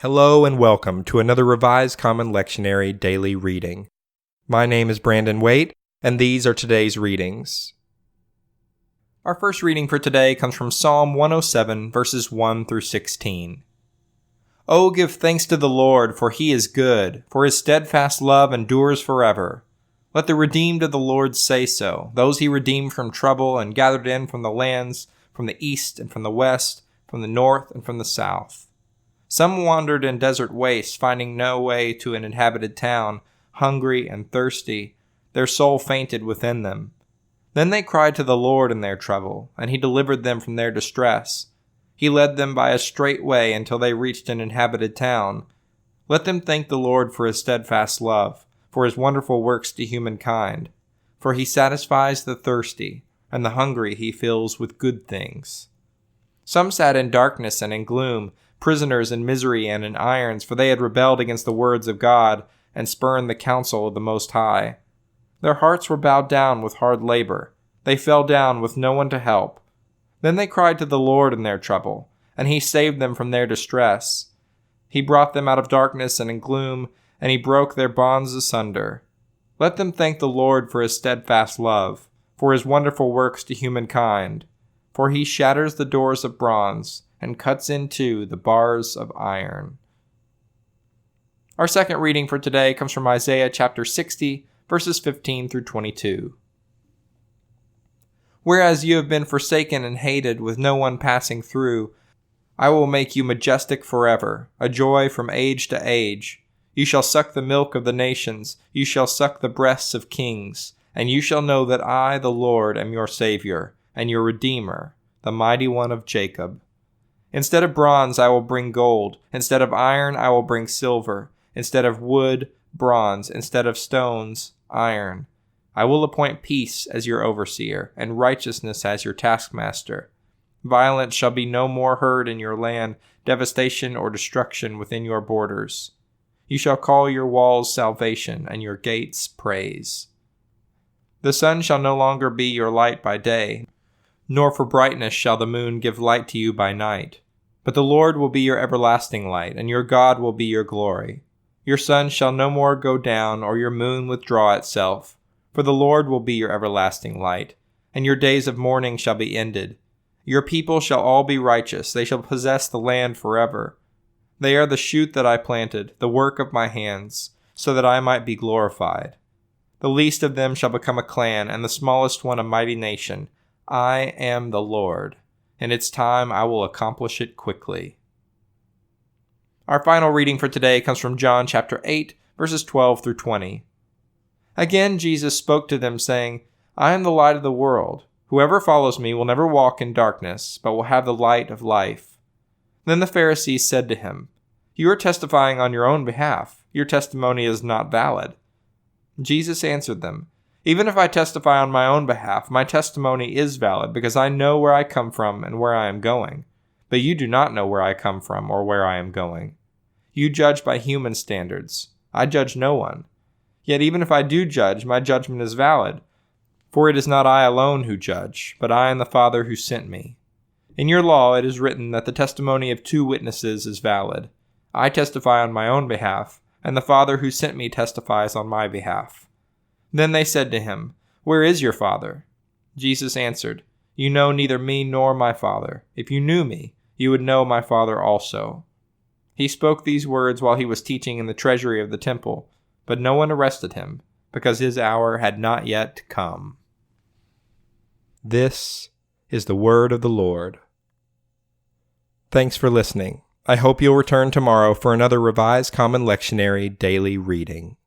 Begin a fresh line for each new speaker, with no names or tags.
Hello and welcome to another Revised Common Lectionary daily reading. My name is Brandon Waite, and these are today's readings. Our first reading for today comes from Psalm 107, verses 1 through 16. Oh, give thanks to the Lord, for he is good, for his steadfast love endures forever. Let the redeemed of the Lord say so, those he redeemed from trouble and gathered in from the lands, from the east and from the west, from the north and from the south. Some wandered in desert wastes, finding no way to an inhabited town, hungry and thirsty. Their soul fainted within them. Then they cried to the Lord in their trouble, and he delivered them from their distress. He led them by a straight way until they reached an inhabited town. Let them thank the Lord for his steadfast love, for his wonderful works to humankind. For he satisfies the thirsty, and the hungry he fills with good things. Some sat in darkness and in gloom, prisoners in misery and in irons, for they had rebelled against the words of God and spurned the counsel of the Most High. Their hearts were bowed down with hard labor. They fell down with no one to help. Then they cried to the Lord in their trouble, and he saved them from their distress. He brought them out of darkness and in gloom, and he broke their bonds asunder. Let them thank the Lord for his steadfast love, for his wonderful works to humankind. For he shatters the doors of bronze and cuts in two the bars of iron. Our second reading for today comes from Isaiah chapter 60, verses 15 through 22. Whereas you have been forsaken and hated, with no one passing through, I will make you majestic forever, a joy from age to age. You shall suck the milk of the nations, you shall suck the breasts of kings, and you shall know that I, the Lord, am your Savior, and your Redeemer, the Mighty One of Jacob. Instead of bronze I will bring gold, instead of iron I will bring silver, instead of wood, bronze, instead of stones, iron. I will appoint peace as your overseer, and righteousness as your taskmaster. Violence shall be no more heard in your land, devastation or destruction within your borders. You shall call your walls salvation, and your gates praise. The sun shall no longer be your light by day, nor for brightness shall the moon give light to you by night. But the Lord will be your everlasting light, and your God will be your glory. Your sun shall no more go down, or your moon withdraw itself. For the Lord will be your everlasting light, and your days of mourning shall be ended. Your people shall all be righteous, they shall possess the land forever. They are the shoot that I planted, the work of my hands, so that I might be glorified. The least of them shall become a clan, and the smallest one a mighty nation. I am the Lord. In its time I will accomplish it quickly. Our final reading for today comes from John chapter 8, verses 12 through 20. Again Jesus spoke to them, saying, I am the light of the world. Whoever follows me will never walk in darkness, but will have the light of life. Then the Pharisees said to him, You are testifying on your own behalf. Your testimony is not valid. Jesus answered them, Even if I testify on my own behalf, my testimony is valid, because I know where I come from and where I am going. But you do not know where I come from or where I am going. You judge by human standards. I judge no one. Yet even if I do judge, my judgment is valid. For it is not I alone who judge, but I and the Father who sent me. In your law it is written that the testimony of 2 witnesses is valid. I testify on my own behalf, and the Father who sent me testifies on my behalf. Then they said to him, Where is your Father? Jesus answered, You know neither me nor my Father. If you knew me, you would know my Father also. He spoke these words while he was teaching in the treasury of the temple, but no one arrested him, because his hour had not yet come. This is the word of the Lord. Thanks for listening. I hope you'll return tomorrow for another Revised Common Lectionary daily reading.